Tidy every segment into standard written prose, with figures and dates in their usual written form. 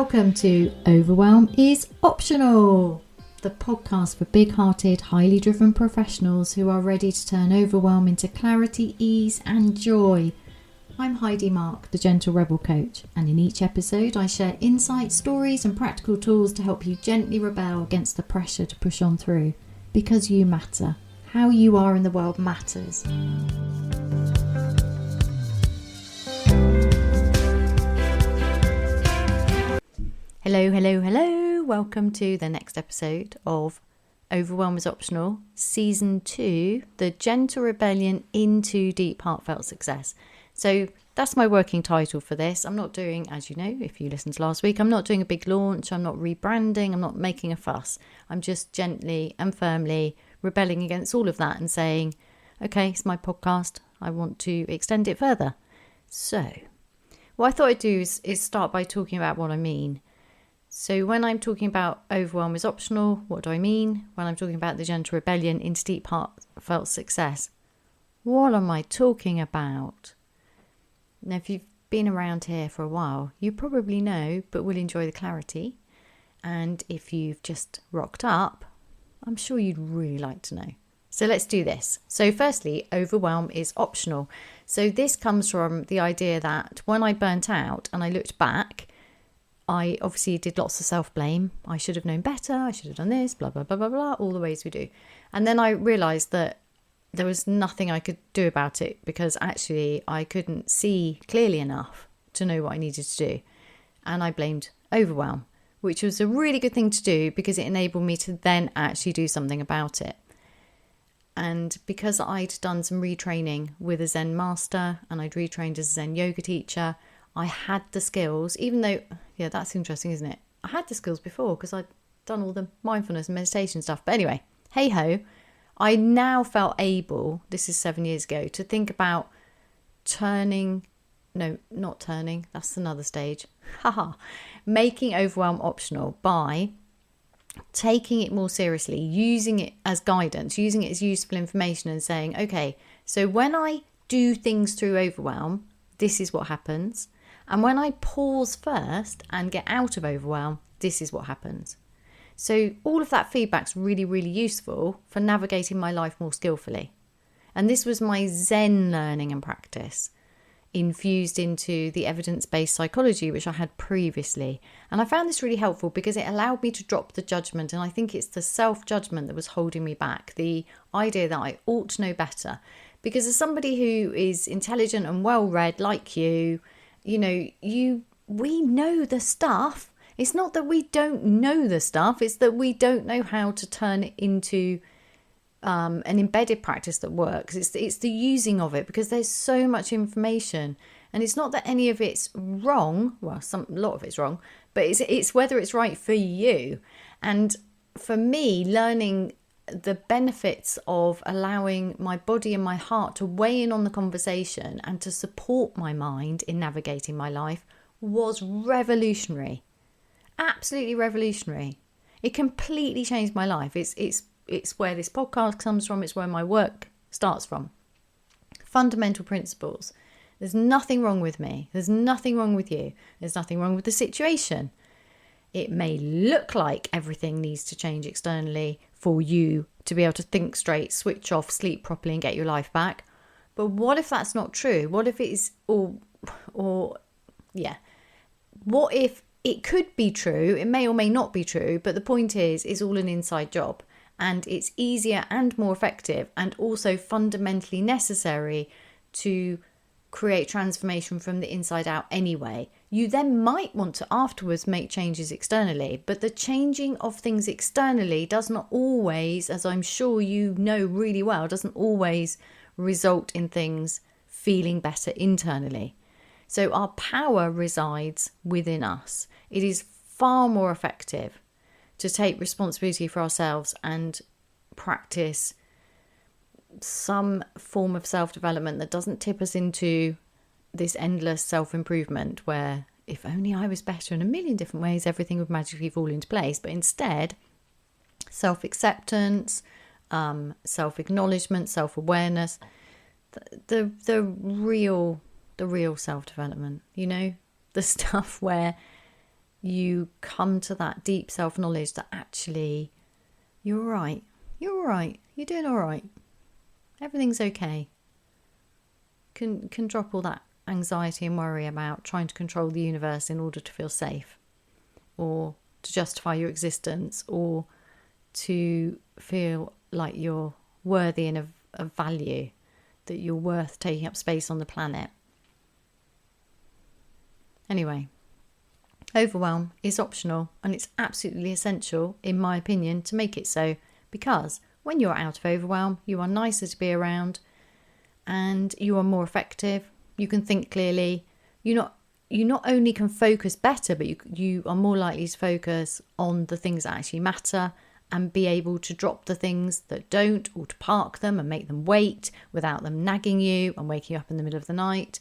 Welcome to Overwhelm is Optional, the podcast for big-hearted, highly driven professionals who are ready to turn overwhelm into clarity, ease and joy. I'm Heidi Mark, the Gentle Rebel Coach, and in each episode I share insights, stories and practical tools to help you gently rebel against the pressure to push on through. Because you matter. How you are in the world matters. Hello. Welcome to the next episode of Overwhelm is Optional, Season 2, The Gentle Rebellion into Deep Heartfelt Success. So that's my working title for this. I'm not doing, as you know, if you listened to last week, I'm not doing a big launch. I'm not rebranding. I'm not making a fuss. I'm just gently and firmly rebelling against all of that and saying, okay, it's my podcast. I want to extend it further. So what I thought I'd do is start by talking about what I mean. So when I'm talking about overwhelm is optional, what do I mean? When I'm talking about the gentle rebellion into deep heartfelt success, what am I talking about? Now, if you've been around here for a while, you probably know, but will enjoy the clarity. And if you've just rocked up, I'm sure you'd really like to know. So let's do this. So firstly, overwhelm is optional. So this comes from the idea that when I burnt out and I looked back, I obviously did lots of self-blame. I should have known better. I should have done this, blah, blah, blah, blah, blah, all the ways we do. And then I realised that there was nothing I could do about it because actually I couldn't see clearly enough to know what I needed to do. And I blamed overwhelm, which was a really good thing to do because it enabled me to then actually do something about it. And because I'd done some retraining with a Zen master and I'd retrained as a Zen yoga teacher, I had the skills, even though, yeah, that's interesting, isn't it? I had the skills before because I'd done all the mindfulness and meditation stuff. But anyway, hey ho, I now felt able, this is 7 years ago, to think about not turning, that's another stage. Making overwhelm optional by taking it more seriously, using it as guidance, using it as useful information and saying, okay, so when I do things through overwhelm, this is what happens. And when I pause first and get out of overwhelm, this is what happens. So all of that feedback's really, really useful for navigating my life more skillfully. And this was my Zen learning and practice, infused into the evidence-based psychology, which I had previously. And I found this really helpful because it allowed me to drop the judgment. And I think it's the self-judgment that was holding me back, the idea that I ought to know better. Because as somebody who is intelligent and well-read like you, we know the stuff. It's not that we don't know the stuff, it's that we don't know how to turn it into an embedded practice that works. It's the using of it because there's so much information. And it's not that any of it's wrong. Well, a lot of it's wrong, but it's whether it's right for you. And for me, learning the benefits of allowing my body and my heart to weigh in on the conversation and to support my mind in navigating my life was revolutionary. Absolutely revolutionary. It completely changed my life. It's where this podcast comes from. It's where my work starts from. Fundamental principles. There's nothing wrong with me. There's nothing wrong with you. There's nothing wrong with the situation. It may look like everything needs to change externally for you to be able to think straight, switch off, sleep properly and get your life back. But what if that's not true? What if it is, what if it could be true? It may or may not be true, but the point is, it's all an inside job and it's easier and more effective and also fundamentally necessary to create transformation from the inside out anyway. You then might want to afterwards make changes externally, but the changing of things externally does not always, as I'm sure you know really well, doesn't always result in things feeling better internally. So our power resides within us. It is far more effective to take responsibility for ourselves and practice some form of self-development that doesn't tip us into this endless self-improvement where if only I was better in a million different ways, everything would magically fall into place. But instead, self-acceptance, self-acknowledgement, self-awareness, the real self-development, the stuff where you come to that deep self-knowledge that actually you're all right. You're all right. You're doing all right. Everything's okay. Can drop all that anxiety and worry about trying to control the universe in order to feel safe, or to justify your existence, or to feel like you're worthy and of value, that you're worth taking up space on the planet. Anyway, overwhelm is optional, and it's absolutely essential, in my opinion, to make it so, because when you're out of overwhelm, you are nicer to be around and you are more effective. You can think clearly. You not only can focus better, but you are more likely to focus on the things that actually matter and be able to drop the things that don't, or to park them and make them wait without them nagging you and waking you up in the middle of the night.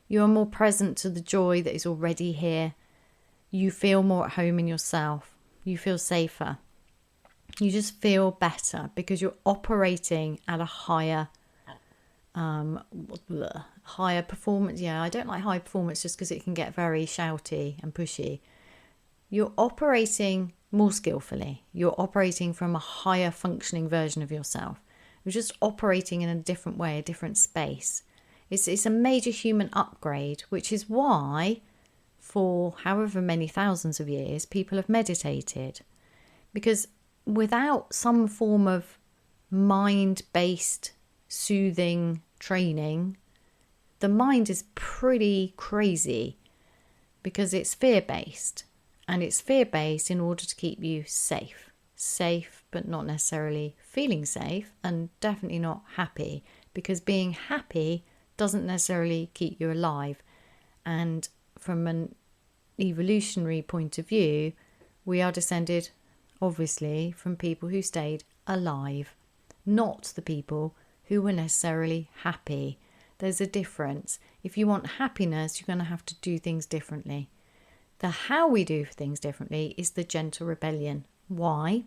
You are more present to the joy that is already here. You feel more at home in yourself. You feel safer. You just feel better because you're operating at a higher performance. Yeah, I don't like high performance just because it can get very shouty and pushy. You're operating more skillfully. You're operating from a higher functioning version of yourself. You're just operating in a different way, a different space. It's a major human upgrade, which is why for however many thousands of years people have meditated. Because without some form of mind-based soothing training, the mind is pretty crazy because it's fear-based, and it's fear-based in order to keep you safe, but not necessarily feeling safe, and definitely not happy, because being happy doesn't necessarily keep you alive. And from an evolutionary point of view, we are descended obviously from people who stayed alive, not the people who were necessarily happy. There's a difference. If you want happiness, you're going to have to do things differently. The how we do things differently is the gentle rebellion. Why?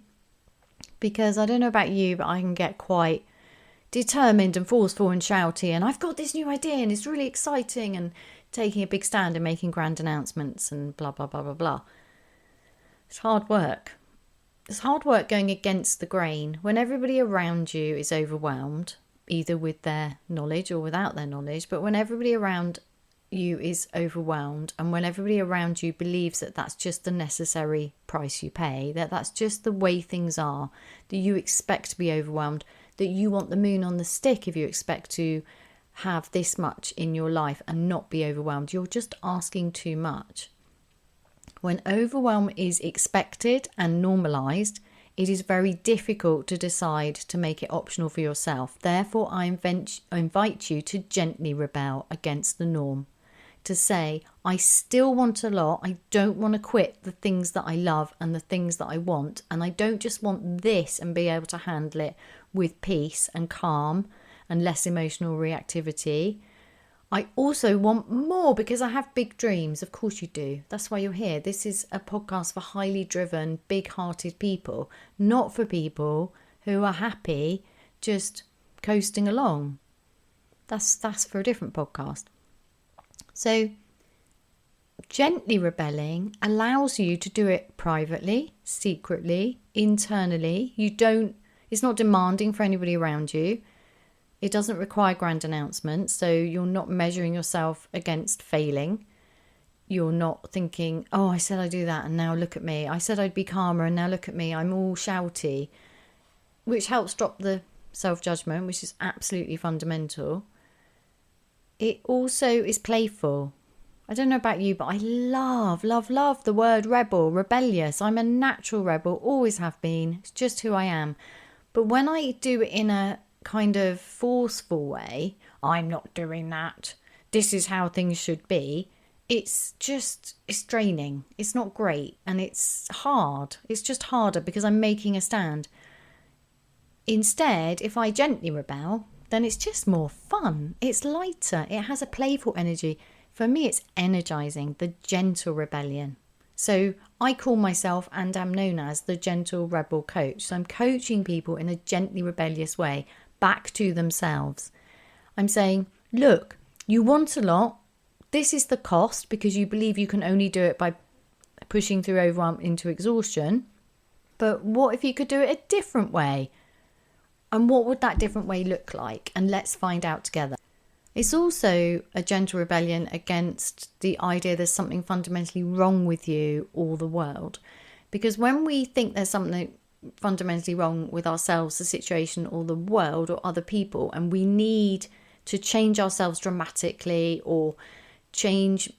Because I don't know about you, but I can get quite determined and forceful and shouty, and I've got this new idea and it's really exciting, and taking a big stand and making grand announcements and blah, blah, blah, blah, blah. It's hard work. It's hard work going against the grain when everybody around you is overwhelmed, either with their knowledge or without their knowledge. But when everybody around you is overwhelmed, and when everybody around you believes that that's just the necessary price you pay, that that's just the way things are, that you expect to be overwhelmed, that you want the moon on the stick if you expect to have this much in your life and not be overwhelmed, you're just asking too much. When overwhelm is expected and normalised, it is very difficult to decide to make it optional for yourself. Therefore, I invite you to gently rebel against the norm. To say, I still want a lot. I don't want to quit the things that I love and the things that I want. And I don't just want this and be able to handle it with peace and calm and less emotional reactivity. I also want more because I have big dreams. Of course you do. That's why you're here. This is a podcast for highly driven, big-hearted people, not for people who are happy just coasting along. That's for a different podcast. So gently rebelling allows you to do it privately, secretly, internally. It's not demanding for anybody around you. It doesn't require grand announcements, so you're not measuring yourself against failing. You're not thinking, oh, I said I'd do that and now look at me. I said I'd be calmer and now look at me. I'm all shouty, which helps drop the self-judgment, which is absolutely fundamental. It also is playful. I don't know about you, but I love the word rebel, rebellious. I'm a natural rebel, always have been. It's just who I am. But when I do it in a kind of forceful way, I'm not doing that, this is how things should be, it's draining. It's not great, and it's hard. It's just harder because I'm making a stand. Instead, if I gently rebel, then it's just more fun. It's lighter. It has a playful energy. For me, it's energizing, the gentle rebellion. So I call myself, and am known as, the gentle rebel coach. So I'm coaching people in a gently rebellious way back to themselves. I'm saying, look, you want a lot. This is the cost because you believe you can only do it by pushing through overwhelm into exhaustion. But what if you could do it a different way? And what would that different way look like? And let's find out together. It's also a gentle rebellion against the idea there's something fundamentally wrong with you or the world. Because when we think there's something fundamentally wrong with ourselves, the situation, or the world, or other people, and we need to change ourselves dramatically or change,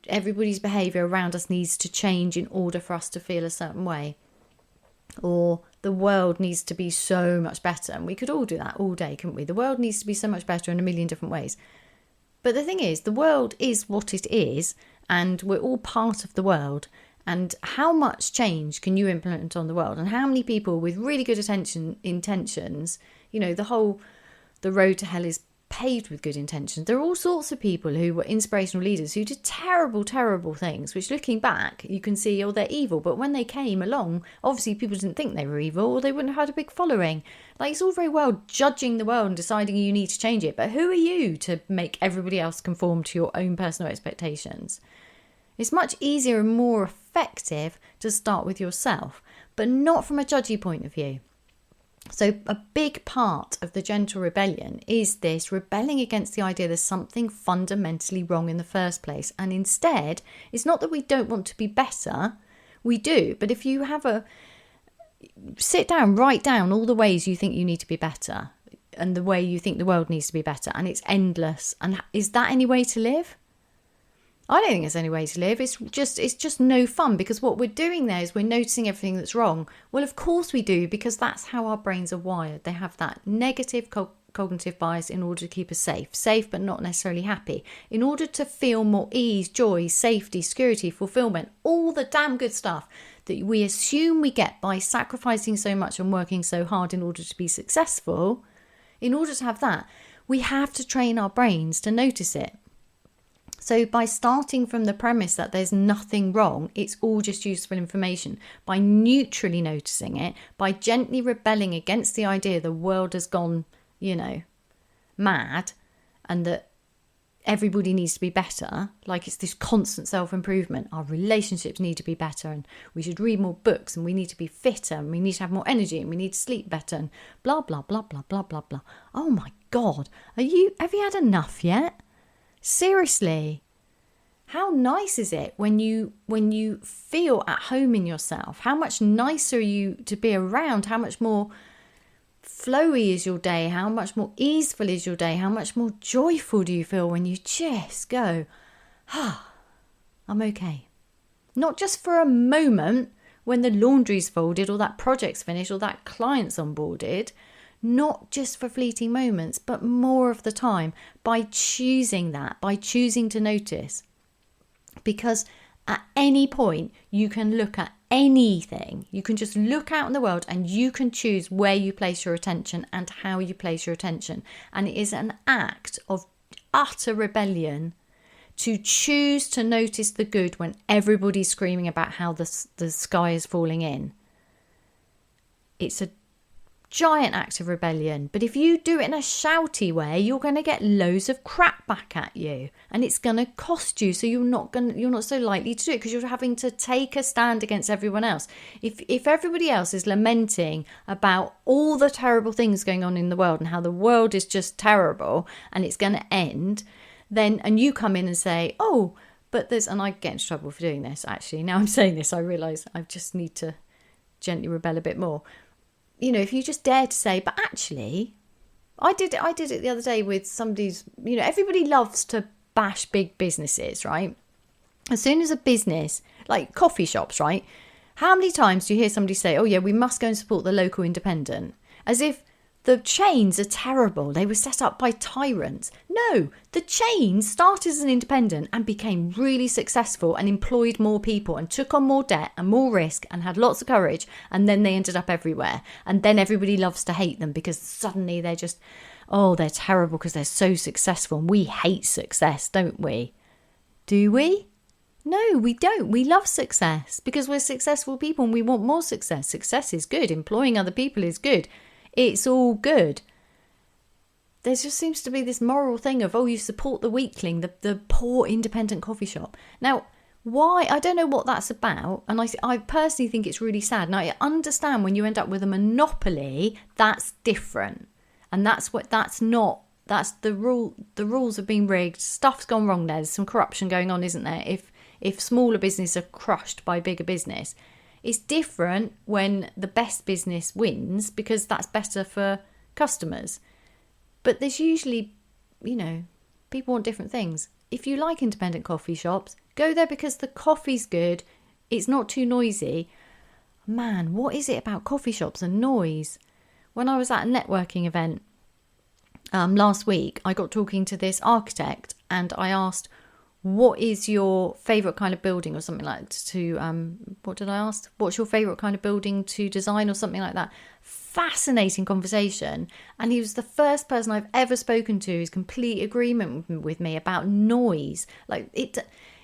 everybody's behaviour around us needs to change in order for us to feel a certain way, or the world needs to be so much better. And we could all do that all day, couldn't we? The world needs to be so much better in a million different ways. But the thing is, the world is what it is, and we're all part of the world. And how much change can you implement on the world? And how many people with really good intentions, the road to hell is paved with good intentions. There are all sorts of people who were inspirational leaders who did terrible, terrible things, which looking back, you can see, they're evil. But when they came along, obviously people didn't think they were evil, or they wouldn't have had a big following. Like, it's all very well judging the world and deciding you need to change it. But who are you to make everybody else conform to your own personal expectations? It's much easier and more effective to start with yourself, but not from a judgy point of view. So a big part of the gentle rebellion is this rebelling against the idea there's something fundamentally wrong in the first place. And instead, it's not that we don't want to be better. We do. But if you sit down, write down all the ways you think you need to be better and the way you think the world needs to be better, and it's endless. And is that any way to live? I don't think there's any way to live. It's just no fun, because what we're doing there is we're noticing everything that's wrong. Well, of course we do, because that's how our brains are wired. They have that negative cognitive bias in order to keep us safe, but not necessarily happy. In order to feel more ease, joy, safety, security, fulfillment, all the damn good stuff that we assume we get by sacrificing so much and working so hard in order to be successful, in order to have that, we have to train our brains to notice it. So by starting from the premise that there's nothing wrong, it's all just useful information, by neutrally noticing it, by gently rebelling against the idea the world has gone, mad, and that everybody needs to be better, like it's this constant self-improvement. Our relationships need to be better, and we should read more books, and we need to be fitter, and we need to have more energy, and we need to sleep better, and blah, blah, blah, blah, blah, blah, blah. Oh my God, have you had enough yet? Seriously, how nice is it when you feel at home in yourself? How much nicer are you to be around? How much more flowy is your day? How much more easeful is your day? How much more joyful do you feel when you just go, I'm okay? Not just for a moment when the laundry's folded, or that project's finished, or that client's onboarded. Not just for fleeting moments, but more of the time, by choosing to notice. Because at any point, you can look at anything. You can just look out in the world, and you can choose where you place your attention and how you place your attention. And it is an act of utter rebellion to choose to notice the good when everybody's screaming about how the sky is falling in. It's a giant act of rebellion. But if you do it in a shouty way, you're going to get loads of crap back at you, and it's going to cost you. So you're not so likely to do it, because you're having to take a stand against everyone else. If everybody else is lamenting about all the terrible things going on in the world and how the world is just terrible and it's going to end, then, and you come in and say, and I get into trouble for doing this, actually. Now I'm saying this, I realise I just need to gently rebel a bit more. If you just dare to say, but actually, I did it the other day with somebody's, everybody loves to bash big businesses, right? As soon as a business, like coffee shops, right? How many times do you hear somebody say, oh yeah, we must go and support the local independent? As if the chains are terrible. They were set up by tyrants. No, the chain started as an independent and became really successful and employed more people and took on more debt and more risk and had lots of courage. And then they ended up everywhere. And then everybody loves to hate them because suddenly they're just, they're terrible because they're so successful. And we hate success, don't we? Do we? No, we don't. We love success because we're successful people and we want more success. Success is good. Employing other people is good. It's all good. There just seems to be this moral thing of, you support the weakling, the poor independent coffee shop. Now, Why? I don't know what that's about. And I personally think it's really sad. Now, I understand when you end up with a monopoly, that's different. And that's the rule. The rules have been rigged. Stuff's gone wrong there. There's some corruption going on, isn't there? If smaller business are crushed by bigger business. It's different when the best business wins because that's better for customers. But there's usually, people want different things. If you like independent coffee shops, go there because the coffee's good. It's not too noisy. Man, what is it about coffee shops and noise? When I was at a networking event last week, I got talking to this architect and I asked, what is your favourite kind of building or something like that what did I ask? What's your favourite kind of building to design or something like that? Fascinating conversation. And he was the first person I've ever spoken to who's complete agreement with me about noise. Like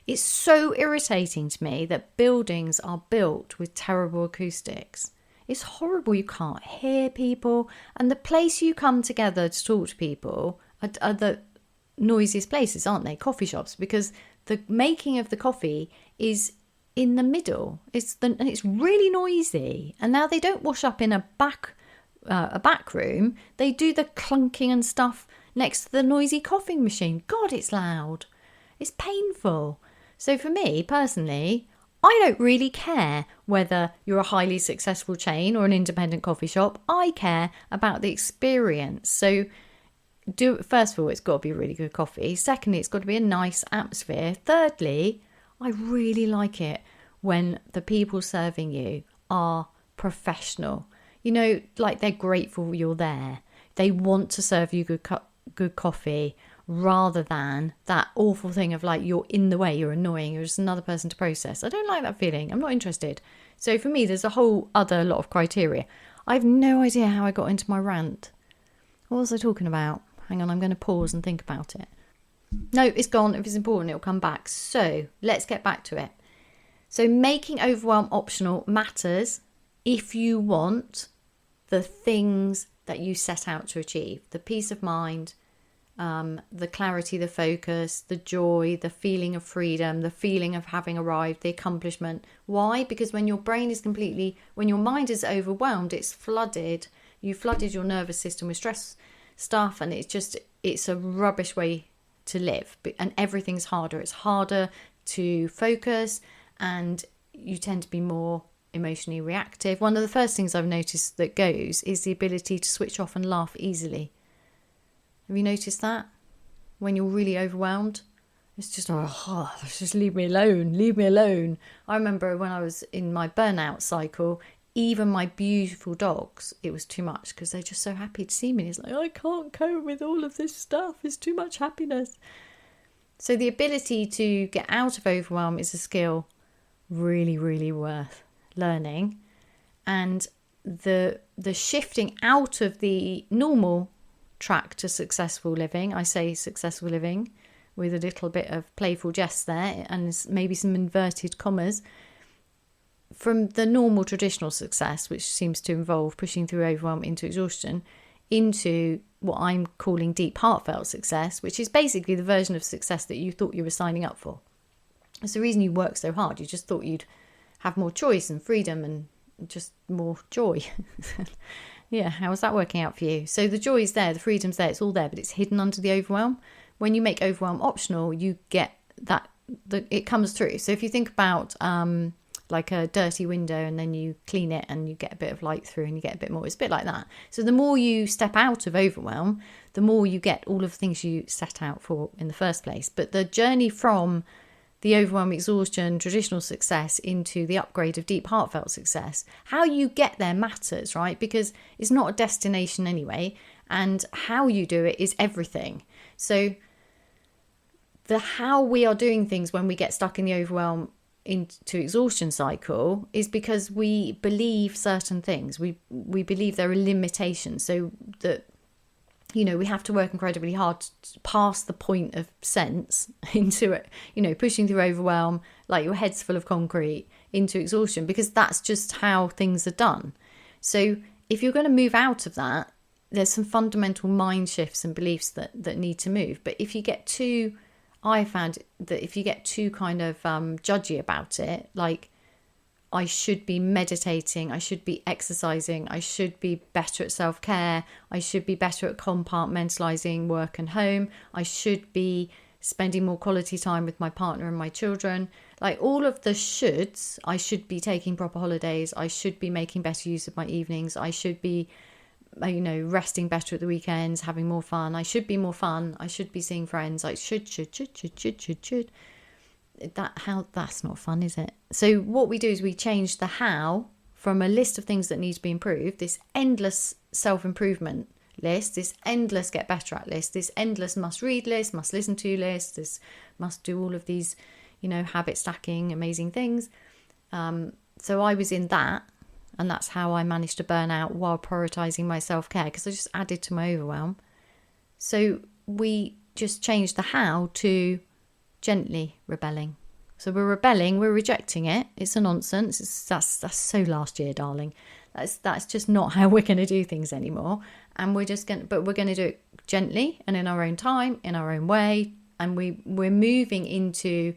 it's so irritating to me that buildings are built with terrible acoustics. It's horrible. You can't hear people. And the place you come together to talk to people are the noisiest places, aren't they? Coffee shops, because the making of the coffee is in the middle. And it's really noisy. And now they don't wash up in a back room. They do the clunking and stuff next to the noisy coffee machine. God, it's loud. It's painful. So for me personally, I don't really care whether you're a highly successful chain or an independent coffee shop. I care about the experience. So first of all, it's got to be really good coffee. Secondly, it's got to be a nice atmosphere. Thirdly, I really like it when the people serving you are professional. Like they're grateful you're there. They want to serve you good coffee rather than that awful thing of like you're in the way, you're annoying, you're just another person to process. I don't like that feeling. I'm not interested. So for me, there's a whole other lot of criteria. I have no idea how I got into my rant. What was I talking about? Hang on, I'm going to pause and think about it. No, it's gone. If it's important, it'll come back. So let's get back to it. So making overwhelm optional matters if you want the things that you set out to achieve. The peace of mind, the clarity, the focus, the joy, the feeling of freedom, the feeling of having arrived, the accomplishment. Why? Because when your mind is overwhelmed, it's flooded. You flooded your nervous system with stress stuff, and it's a rubbish way to live. And everything's harder. It's harder to focus, and you tend to be more emotionally reactive. One of the first things I've noticed that goes is the ability to switch off and laugh easily. Have you noticed that? When you're really overwhelmed, it's just, just leave me alone. I remember when I was in my burnout cycle, even my beautiful dogs, it was too much because they're just so happy to see me. It's like, I can't cope with all of this stuff. It's too much happiness. So the ability to get out of overwhelm is a skill really, really worth learning. And the shifting out of the normal track to successful living, I say successful living with a little bit of playful jest there and maybe some inverted commas, from the normal traditional success, which seems to involve pushing through overwhelm into exhaustion, into what I'm calling deep heartfelt success, which is basically the version of success that you thought you were signing up for. It's the reason you work so hard. You just thought you'd have more choice and freedom and just more joy. Yeah, how is that working out for you? So the joy is there, the freedom's there, it's all there, but it's hidden under the overwhelm. When you make overwhelm optional, you get that, it comes through. So if you think about like a dirty window and then you clean it and you get a bit of light through and you get a bit more, it's a bit like that. So the more you step out of overwhelm, the more you get all of the things you set out for in the first place. But the journey from the overwhelm, exhaustion, traditional success into the upgrade of deep heartfelt success, how you get there matters, right? Because it's not a destination anyway, and how you do it is everything. So the how we are doing things when we get stuck in the overwhelm into exhaustion cycle is because we believe certain things. We believe there are limitations, so that we have to work incredibly hard to pass the point of sense into it, pushing through overwhelm, like your head's full of concrete, into exhaustion, because that's just how things are done. So if you're going to move out of that, there's some fundamental mind shifts and beliefs that need to move. But if you get too I found that if you get too kind of judgy about it, like I should be meditating, I should be exercising, I should be better at self-care, I should be better at compartmentalizing work and home, I should be spending more quality time with my partner and my children. Like all of the shoulds, I should be taking proper holidays, I should be making better use of my evenings, I should be, resting better at the weekends, having more fun, I should be more fun, I should be seeing friends, I should. That's not fun, is it? So what we do is we change the how from a list of things that need to be improved, this endless self-improvement list, this endless get better at list, this endless must read list, must listen to list, this must do all of these, habit stacking, amazing things. So I was in that, and that's how I managed to burn out while prioritizing my self-care, because I just added to my overwhelm. So we just changed the how to gently rebelling. So we're rebelling, we're rejecting it. It's a nonsense. That's so last year, darling. That's just not how we're going to do things anymore. And we're going to do it gently and in our own time, in our own way. And we're moving into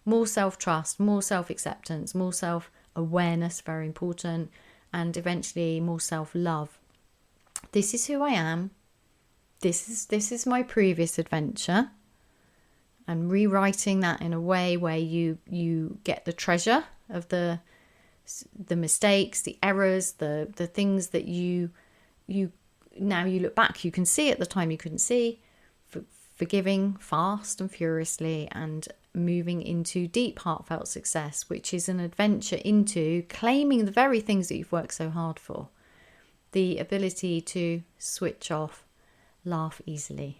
more self-trust, more self-acceptance, more self-awareness, very important, and eventually more self-love. This is who I am. This is my previous adventure. And rewriting that in a way where you get the treasure of the mistakes, the errors, the things that you now you look back, you can see at the time you couldn't see, forgiving fast and furiously, and moving into deep heartfelt success, which is an adventure into claiming the very things that you've worked so hard for. The ability to switch off, laugh easily.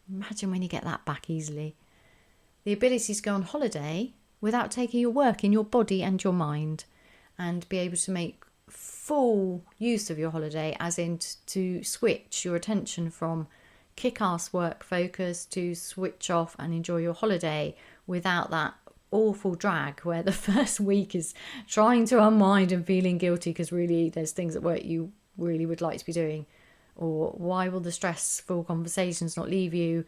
Imagine when you get that back easily. The ability to go on holiday without taking your work in your body and your mind, and be able to make full use of your holiday, as in to switch your attention from kick-ass work focus to switch off and enjoy your holiday without that awful drag where the first week is trying to unwind and feeling guilty because really there's things at work you really would like to be doing, or why will the stressful conversations not leave you,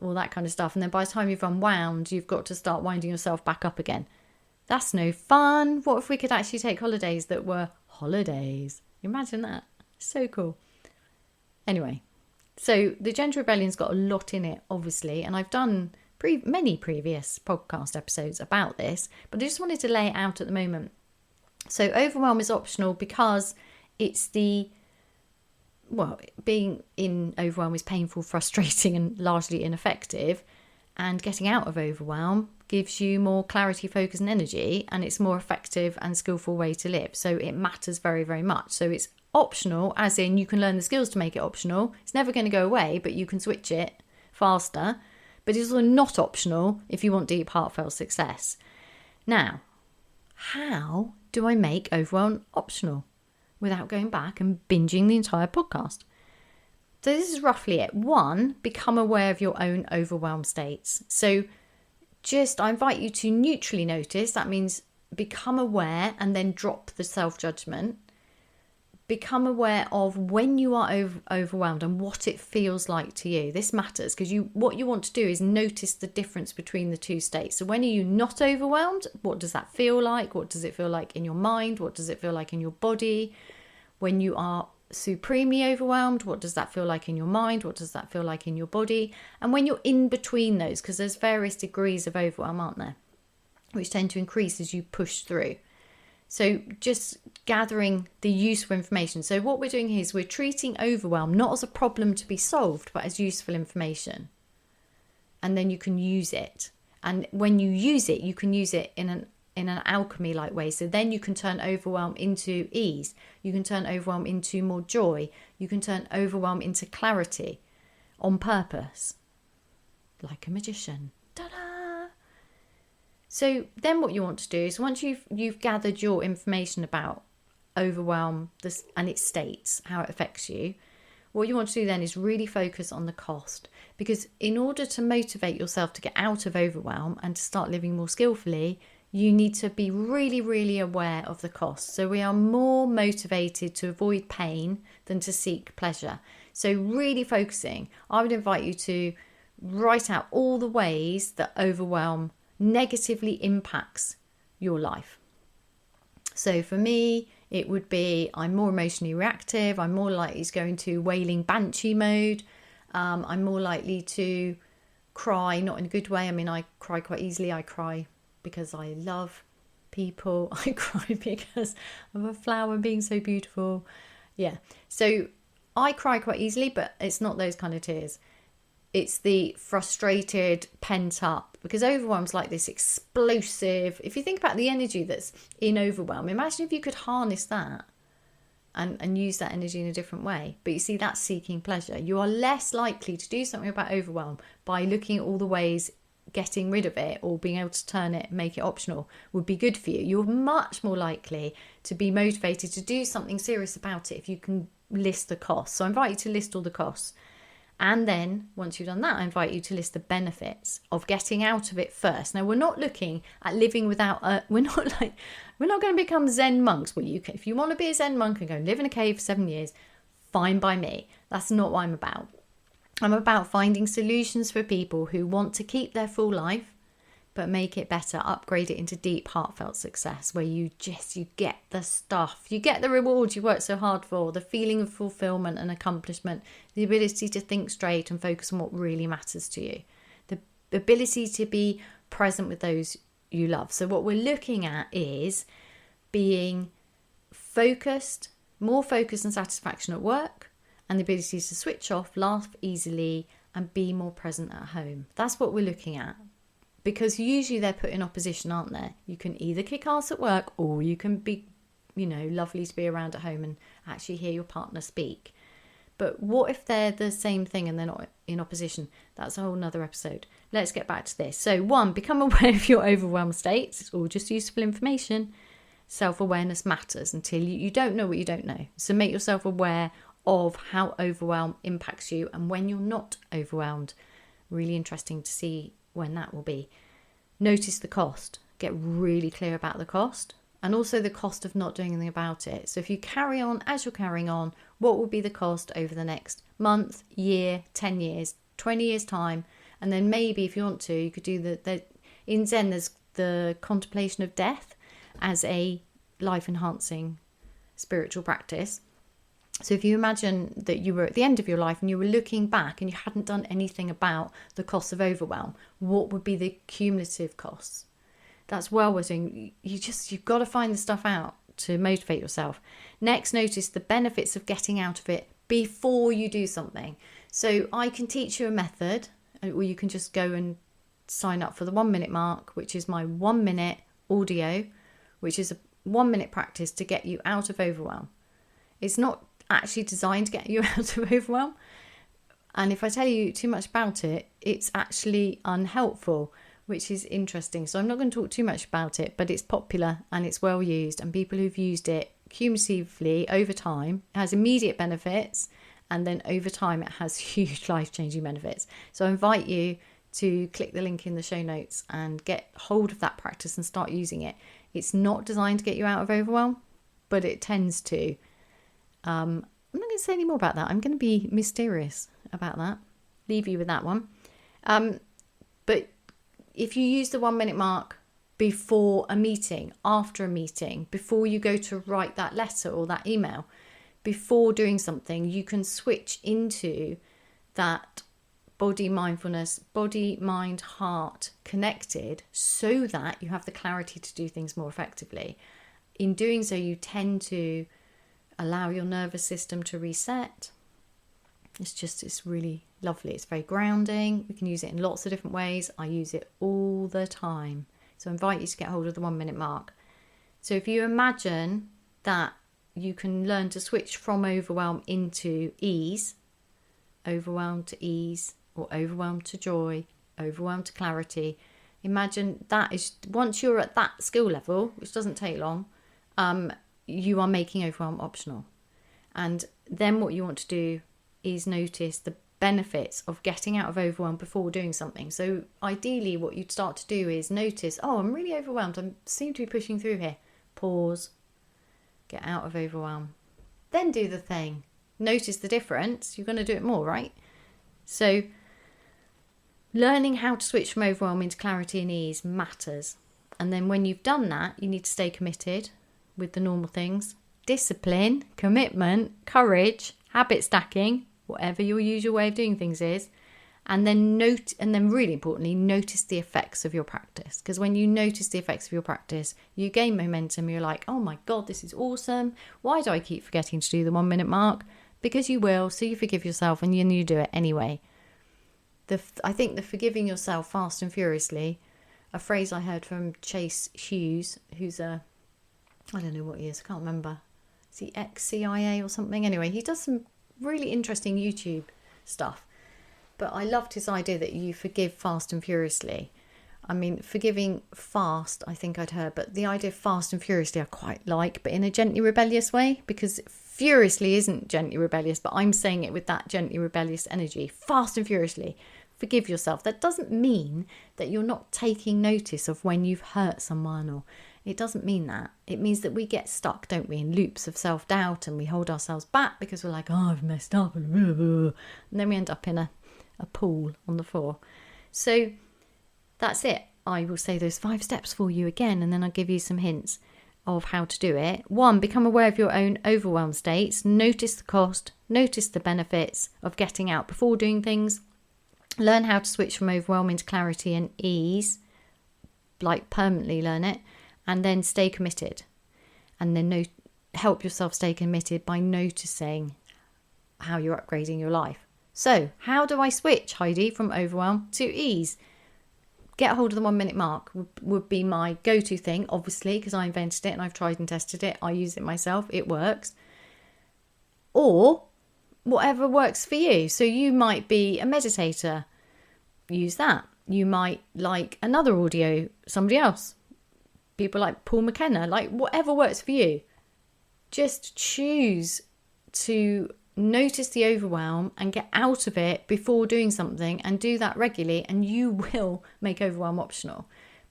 all that kind of stuff. And then by the time you've unwound, you've got to start winding yourself back up again. That's no fun. What if we could actually take holidays that were holidays? Imagine that. So cool. Anyway, so the Gentle Rebellion's got a lot in it, obviously, and I've done many previous podcast episodes about this, but I just wanted to lay it out at the moment. So overwhelm is optional because it's being in overwhelm is painful, frustrating, and largely ineffective. And getting out of overwhelm gives you more clarity, focus, and energy, and it's a more effective and skillful way to live. So it matters very, very much. So it's optional, as in you can learn the skills to make it optional. It's never going to go away, but you can switch it faster. But it's also not optional if you want deep, heartfelt success. Now, how do I make overwhelm optional without going back and binging the entire podcast? So this is roughly it. 1, become aware of your own overwhelm states. So I invite you to neutrally notice. That means become aware and then drop the self-judgment. Become aware of when you are overwhelmed and what it feels like to you. This matters because what you want to do is notice the difference between the two states. So when are you not overwhelmed? What does that feel like? What does it feel like in your mind? What does it feel like in your body? When you are supremely overwhelmed, what does that feel like in your mind? What does that feel like in your body? And when you're in between those, because there's various degrees of overwhelm, aren't there, which tend to increase as you push through. So just gathering the useful information. So what we're doing here is we're treating overwhelm not as a problem to be solved, but as useful information. And then you can use it. And when you use it, you can use it in an alchemy-like way. So then you can turn overwhelm into ease. You can turn overwhelm into more joy. You can turn overwhelm into clarity on purpose. Like a magician. Ta-da! So then what you want to do is once you've gathered your information about overwhelm and its states, how it affects you, what you want to do then is really focus on the cost. Because in order to motivate yourself to get out of overwhelm and to start living more skillfully, you need to be really, really aware of the cost. So we are more motivated to avoid pain than to seek pleasure. So really focusing, I would invite you to Write out all the ways that overwhelm negatively impacts your life. So for me, it would be I'm more emotionally reactive. I'm more likely to go into wailing banshee mode. I'm more likely to cry, not in a good way. I mean, I cry quite easily. I cry because I love people. I cry because of a flower being so beautiful. Yeah. So I cry quite easily, but it's not those kind of tears. It's the frustrated, pent up, because overwhelm's like this explosive. If you think about the energy that's in overwhelm, imagine if you could harness that and use that energy in a different way. But you see, that's seeking pleasure. You are less likely to do something about overwhelm by looking at all the ways getting rid of it or being able to turn it, make it optional would be good for you. You're much more likely to be motivated to do something serious about it if you can list the costs. So I invite you to list all the costs. And then once you've done that, I invite you to list the benefits of getting out of it first. Now, we're not looking at living without, we're not going to become Zen monks. Well, you can, if you want to be a Zen monk and go and live in a cave for 7 years, fine by me. That's not what I'm about. I'm about finding solutions for people who want to keep their full life, but make it better, upgrade it into deep, heartfelt success, where you get the stuff, you get the rewards you worked so hard for, the feeling of fulfillment and accomplishment, the ability to think straight and focus on what really matters to you, the ability to be present with those you love. So what we're looking at is being focused, more focus and satisfaction at work, and the ability to switch off, laugh easily, and be more present at home. That's what we're looking at. Because usually they're put in opposition, aren't they? You can either kick ass at work or you can be, lovely to be around at home and actually hear your partner speak. But what if they're the same thing and they're not in opposition? That's a whole nother episode. Let's get back to this. So 1, become aware of your overwhelmed states. It's all just useful information. Self-awareness matters until you don't know what you don't know. So make yourself aware of how overwhelm impacts you and when you're not overwhelmed. Really interesting to see when that will be. Notice the cost. Get really clear about the cost and also the cost of not doing anything about it. So if you carry on as you're carrying on, what will be the cost over the next month, year, 10 years, 20 years time? And then maybe if you want to, you could do the in Zen, there's the contemplation of death as a life enhancing spiritual practice. So if you imagine that you were at the end of your life and you were looking back and you hadn't done anything about the costs of overwhelm, what would be the cumulative costs? That's well worth doing. You've got to find the stuff out to motivate yourself. Next, notice the benefits of getting out of it before you do something. So I can teach you a method, or you can just go and sign up for the 1 minute mark, which is my 1 minute audio, which is a 1 minute practice to get you out of overwhelm. It's not actually designed to get you out of overwhelm, and if I tell you too much about it, it's actually unhelpful, which is interesting. So I'm not going to talk too much about it, but it's popular and it's well used, and people who've used it cumulatively over time, it has immediate benefits, and then over time it has huge life-changing benefits. So I invite you to click the link in the show notes and get hold of that practice and start using it. It's not designed to get you out of overwhelm, but it tends to. I'm not going to say any more about that. I'm going to be mysterious about that. Leave you with that one. But if you use the 1 minute mark before a meeting, after a meeting, before you go to write that letter or that email, before doing something, you can switch into that body mindfulness, body, mind, heart connected, so that you have the clarity to do things more effectively. In doing so, you tend to allow your nervous system to reset. It's really lovely. It's very grounding. We can use it in lots of different ways. I use it all the time. So I invite you to get hold of the 1 minute mark. So if you imagine that you can learn to switch from overwhelm into ease, overwhelm to ease, or overwhelm to joy, overwhelm to clarity. Imagine that is, once you're at that skill level, which doesn't take long, you are making overwhelm optional. And then what you want to do is notice the benefits of getting out of overwhelm before doing something. So ideally what you'd start to do is notice, oh, I'm really overwhelmed. I seem to be pushing through here. Pause, get out of overwhelm. Then do the thing. Notice the difference. You're going to do it more, right? So Learning how to switch from overwhelm into clarity and ease matters. And then when you've done that, you need to stay committed with the normal things. Discipline, commitment, courage, habit stacking, whatever your usual way of doing things is. And then really importantly, notice the effects of your practice. Because when you notice the effects of your practice, you gain momentum. You're like, oh my God, this is awesome. Why do I keep forgetting to do the 1 minute mark? Because you will. So you forgive yourself and you do it anyway. I think the forgiving yourself fast and furiously, a phrase I heard from Chase Hughes, who's I don't know what he is, I can't remember. Is he ex-CIA or something? Anyway, he does some really interesting YouTube stuff. But I loved his idea that you forgive fast and furiously. I mean, forgiving fast, I think I'd heard, but the idea of fast and furiously I quite like, but in a gently rebellious way, because furiously isn't gently rebellious, but I'm saying it with that gently rebellious energy. Fast and furiously. Forgive yourself. That doesn't mean that you're not taking notice of when you've hurt someone, or it doesn't mean that. It means that we get stuck, don't we, in loops of self-doubt, and we hold ourselves back because we're like, oh, I've messed up, and then we end up in a pool on the floor. So that's it. I will say those 5 steps for you again, and then I'll give you some hints of how to do it. 1, become aware of your own overwhelm states. Notice the cost, notice the benefits of getting out before doing things. Learn how to switch from overwhelm into clarity and ease, like permanently learn it, and then stay committed. And then help yourself stay committed by noticing how you're upgrading your life. So, how do I switch, Heidi, from overwhelm to ease? Get a hold of the 1 minute mark would be my go-to thing, obviously, because I invented it and I've tried and tested it. I use it myself. It works. Or whatever works for you. So you might be a meditator. Use that. You might like another audio, somebody else. People like Paul McKenna, like whatever works for you. Just choose to notice the overwhelm and get out of it before doing something, and do that regularly, and you will make overwhelm optional.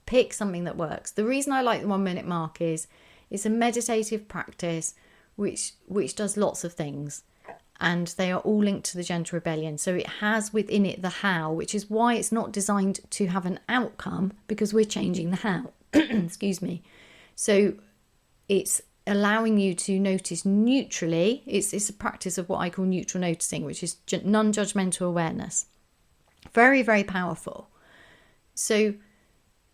Pick something that works. The reason I like the 1 minute mark is it's a meditative practice which does lots of things, and they are all linked to the gentle rebellion. So it has within it the how, which is why it's not designed to have an outcome, because we're changing the how. Excuse me. So it's allowing you to notice neutrally. It's a practice of what I call neutral noticing, which is non-judgmental awareness. Very, very powerful. So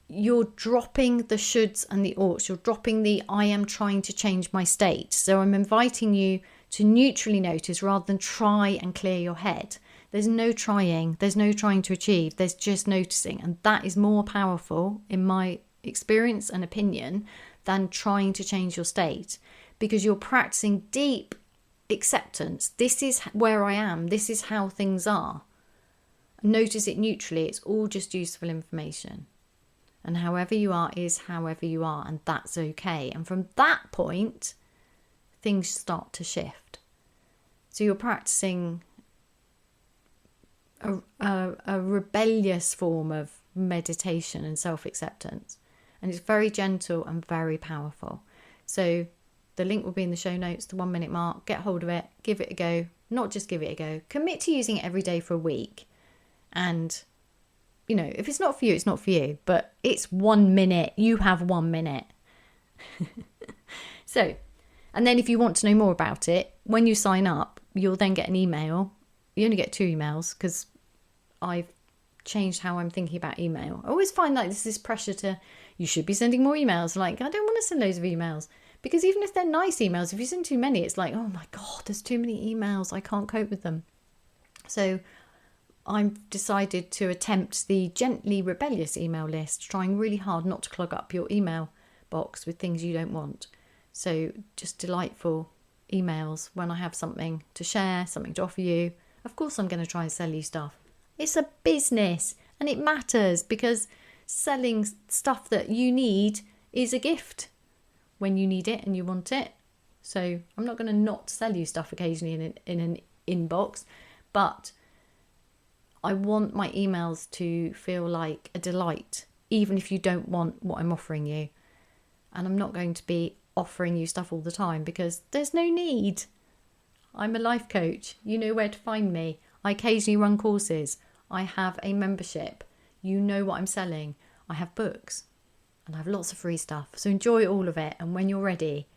you're dropping the shoulds and the oughts. You're dropping the I am trying to change my state. So I'm inviting you to neutrally notice rather than try and clear your head. There's no trying. There's no trying to achieve. There's just noticing. And that is more powerful, in my experience and opinion, than trying to change your state, because you're practicing deep acceptance. This is where I am. This is how things are. Notice it neutrally. It's all just useful information. And however you are is however you are, and that's okay. And from that point, things start to shift. So you're practicing a rebellious form of meditation and self-acceptance. And it's very gentle and very powerful. So the link will be in the show notes, the 1 minute mark. Get hold of it. Give it a go. Not just give it a go. Commit to using it every day for a week. And, you know, if it's not for you, it's not for you. But it's 1 minute. You have 1 minute. So, and then if you want to know more about it, when you sign up, you'll then get an email. You only get 2 emails because I've changed how I'm thinking about email. I always find like there's this pressure to, you should be sending more emails. Like, I don't want to send loads of emails, because even if they're nice emails, if you send too many, it's like, oh my God, there's too many emails. I can't cope with them. So I've decided to attempt the gently rebellious email list, trying really hard not to clog up your email box with things you don't want. So just delightful emails when I have something to share, something to offer you. Of course, I'm going to try and sell you stuff. It's a business, and it matters, because selling stuff that you need is a gift when you need it and you want it. So I'm not going to not sell you stuff occasionally in an inbox, but I want my emails to feel like a delight, even if you don't want what I'm offering you. And I'm not going to be offering you stuff all the time, because there's no need. I'm a life coach. You know where to find me. I occasionally run courses. I have a membership. You know what I'm selling. I have books and I have lots of free stuff. So enjoy all of it. And when you're ready,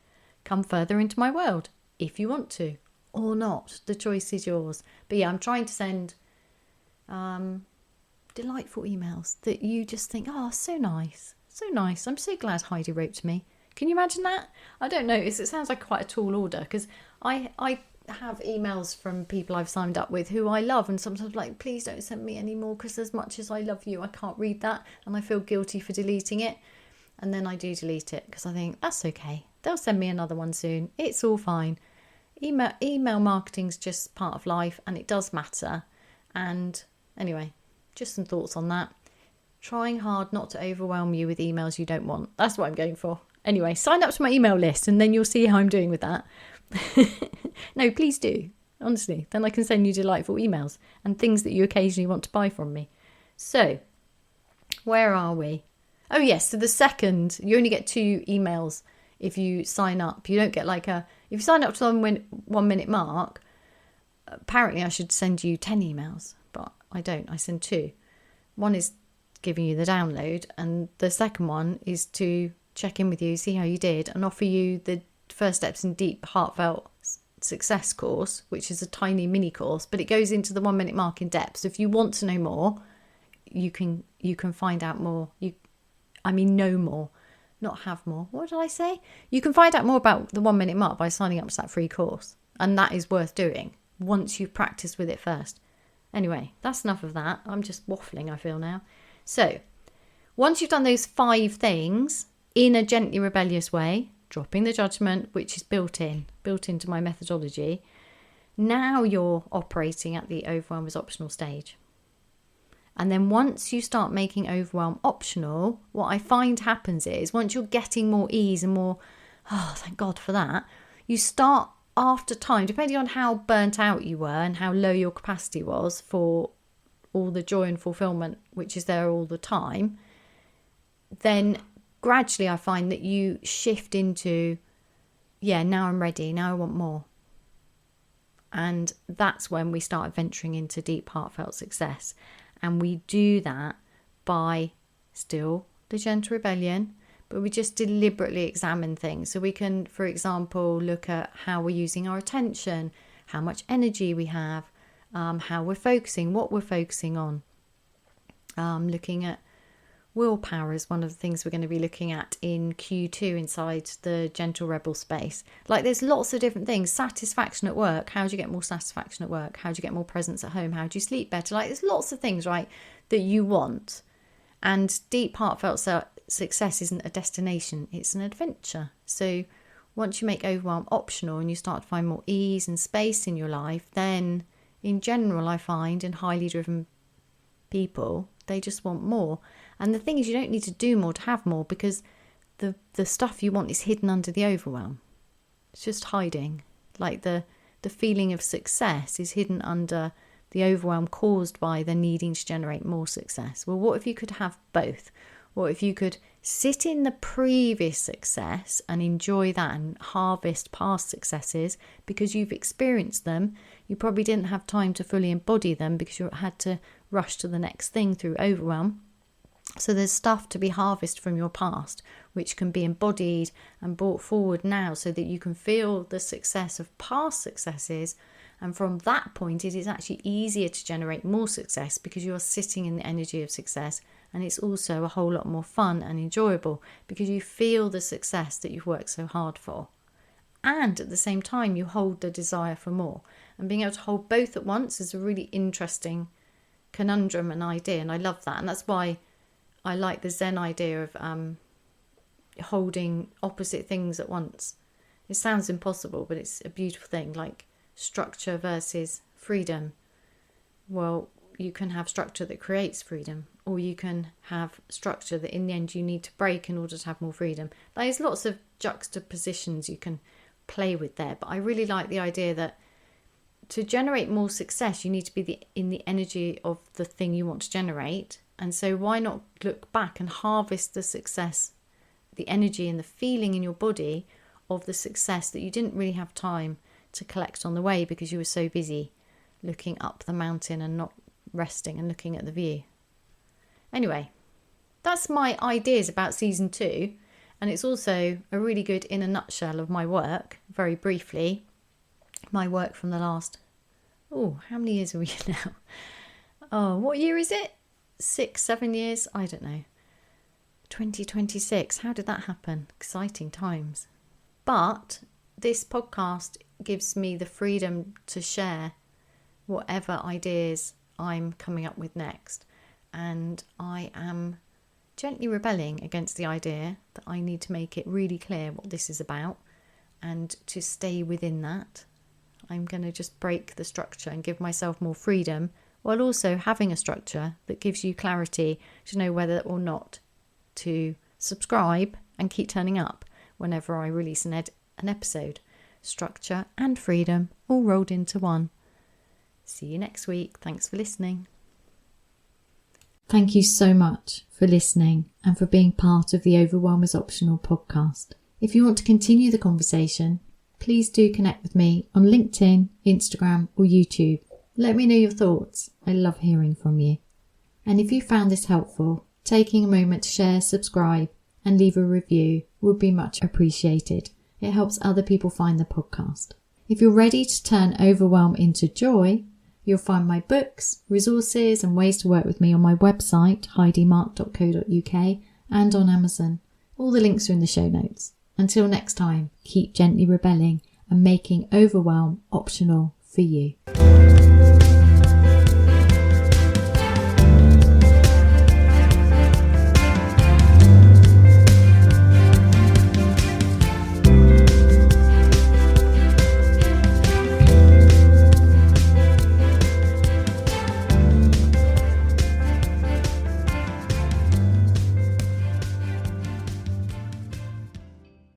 come further into my world if you want to or not. The choice is yours. But yeah, I'm trying to send delightful emails that you just think, oh, so nice. So nice. I'm so glad Heidi wrote to me. Can you imagine that? I don't know. It sounds like quite a tall order because I have emails from people I've signed up with who I love, and sometimes like, please don't send me any more because as much as I love you, I can't read that and I feel guilty for deleting it. And then I do delete it because I think that's okay. They'll send me another one soon. It's all fine. Email marketing's just part of life and it does matter. And anyway, just some thoughts on that. Trying hard not to overwhelm you with emails you don't want. That's what I'm going for. Anyway, sign up to my email list and then you'll see how I'm doing with that. No, please do. Honestly, then I can send you delightful emails and things that you occasionally want to buy from me. So, where are we? Oh yes, so the second, you only get 2 emails if you sign up. You don't get if you sign up to the 1 Minute Mark, apparently I should send you 10 emails, but I don't. I send 2. One is giving you the download and the second one is to check in with you, see how you did, and offer you the First Steps in Deep Heartfelt Success course, which is a tiny mini course, but it goes into the 1 Minute Mark in depth. So if you want to know more, you can find out more. Know more, not have more. What did I say? You can find out more about the 1 Minute Mark by signing up to that free course, and that is worth doing once you've practiced with it first. Anyway, that's enough of that. I'm just waffling, I feel now. So once you've done those 5 things in a gently rebellious way, dropping the judgment, which is built into my methodology, now you're operating at the overwhelm is optional stage. And then once you start making overwhelm optional, what I find happens is once you're getting more ease and more, oh, thank God for that, you start after time, depending on how burnt out you were and how low your capacity was for all the joy and fulfillment, which is there all the time, then gradually I find that you shift into, now I'm ready, now I want more. And that's when we start venturing into deep heartfelt success. And we do that by still the gentle rebellion, but we just deliberately examine things. So we can, for example, look at how we're using our attention, how much energy we have, how we're focusing, what we're focusing on. Looking at willpower is one of the things we're going to be looking at in Q2 inside the gentle rebel space. Like there's lots of different things. Satisfaction at work. How do you get more satisfaction at work? How do you get more presence at home? How do you sleep better? Like there's lots of things, right, that you want. And deep heartfelt success isn't a destination. It's an adventure. So once you make overwhelm optional and you start to find more ease and space in your life, then in general, I find in highly driven people, they just want more. And the thing is, you don't need to do more to have more because the stuff you want is hidden under the overwhelm. It's just hiding. Like the feeling of success is hidden under the overwhelm caused by the needing to generate more success. Well, what if you could have both? What if you could sit in the previous success and enjoy that and harvest past successes because you've experienced them? You probably didn't have time to fully embody them because you had to rush to the next thing through overwhelm. So there's stuff to be harvested from your past, which can be embodied and brought forward now so that you can feel the success of past successes. And from that point, it is actually easier to generate more success because you are sitting in the energy of success. And it's also a whole lot more fun and enjoyable because you feel the success that you've worked so hard for. And at the same time, you hold the desire for more. And being able to hold both at once is a really interesting conundrum and idea. And I love that. And that's why I like the Zen idea of holding opposite things at once. It sounds impossible, but it's a beautiful thing, like structure versus freedom. Well, you can have structure that creates freedom, or you can have structure that in the end you need to break in order to have more freedom. There's lots of juxtapositions you can play with there, but I really like the idea that to generate more success, you need to be in the energy of the thing you want to generate. And so why not look back and harvest the success, the energy and the feeling in your body of the success that you didn't really have time to collect on the way because you were so busy looking up the mountain and not resting and looking at the view. Anyway, that's my ideas about season 2. And it's also a really good in a nutshell of my work, very briefly. My work from the last, how many years are we now? Oh, what year is it? 6, 7 years? I don't know. 2026. How did that happen? Exciting times. But this podcast gives me the freedom to share whatever ideas I'm coming up with next. And I am gently rebelling against the idea that I need to make it really clear what this is about, and to stay within that. I'm going to just break the structure and give myself more freedom, while also having a structure that gives you clarity to know whether or not to subscribe and keep turning up whenever I release an episode. Structure and freedom all rolled into one. See you next week. Thanks for listening. Thank you so much for listening and for being part of the Overwhelm is Optional podcast. If you want to continue the conversation, please do connect with me on LinkedIn, Instagram or YouTube. Let me know your thoughts. I love hearing from you. And if you found this helpful, taking a moment to share, subscribe and leave a review would be much appreciated. It helps other people find the podcast. If you're ready to turn overwhelm into joy, you'll find my books, resources and ways to work with me on my website, heidimarke.co.uk and on Amazon. All the links are in the show notes. Until next time, keep gently rebelling and making overwhelm optional for you.